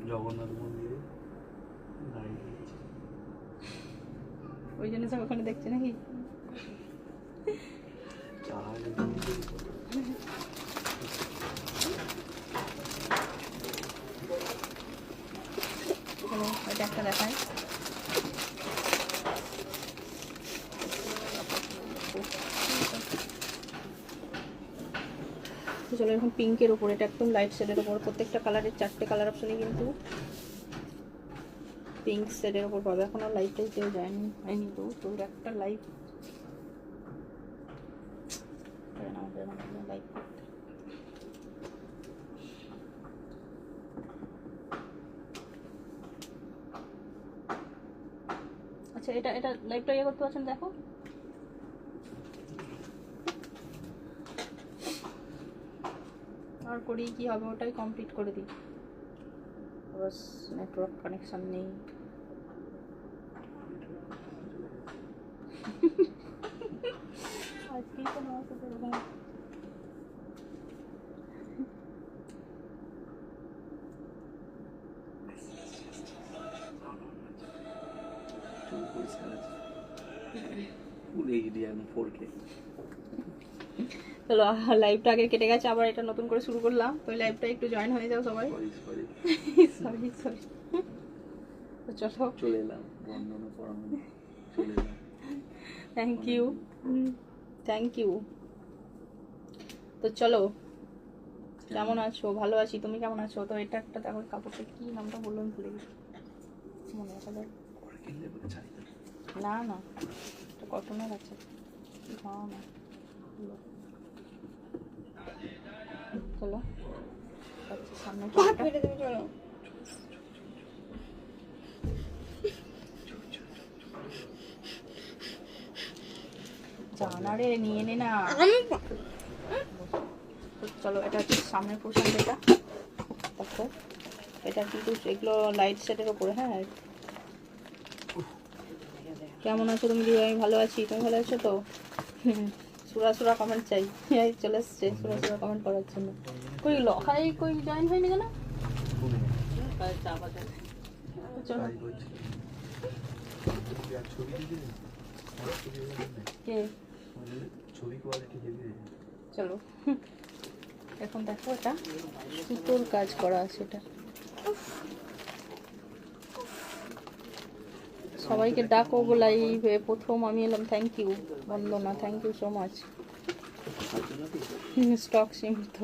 জগন্নাথ মন্দিরে ওই জন্য সব ওখানে দেখছে নাকি? ওইটা একটা দেখায়। চলো এখন পিঙ্কের ওপর, এটা একদম লাইট শেডের ওপর, প্রত্যেকটা কালারের 4টে কালার অপশনই কিন্তু পিঙ্ক শেডের ওপর পাবে। এখন আর লাইটটাই কেউ যায়নি হয়নি, তো তোর একটা লাইট লাইট করতে। আচ্ছা এটা এটা লাইটটা ইয়ে করতে পারছেন, দেখো আর করি কি হবে, ওটাই কমপ্লিট করে দিই। বাস নেটওয়ার্ক কানেকশন নেই। আজকেই তো আমার সাথে এরকম চলো লাইভটা আগে কেটে গেছে, আবার এটা নতুন করে শুরু করলাম। তো লাইভটা একটু জয়েন হয়ে যাও সবাই। সরি সরি তো চলো চলে এলাম, বন্ধনা পড়ানো চলে এলাম। Thank you thank you. তো চলো, কেমন আছো? ভালো আছি, তুমি কেমন আছো? তো এটা একটা দেখো, কাপড়টা কি নামটা বললাম ভুলে গেছি, মনে রাখা যায় না না, এটা কটনের আছে। হ্যাঁ না, চলো সামনে চলো। জানা রে, নিয়ে নে না। চলো এটা হচ্ছে সামনের পোর্শন, এটা দেখো, এটা কিন্তু এগুলো লাইট সেটের ওপরে। হ্যাঁ, কেমন আছো তুমি? দিদি আমি ভালো আছি, তুমি ভালো আছো তো? সুরা সুরা কমেন্ট চাই, চলে এসছে সুরা সুরা কমেন্ট করার জন্য। কই লখাই কই জয়েন হয়নি কেন? চলো চলো এখন দেখো, এটা সুতোর কাজ করা আছে। এটা সবাইকে ডাকো বলাই প্রথম আমি এলাম। Thank you Bandana, thank you so much. Stock সীমিত।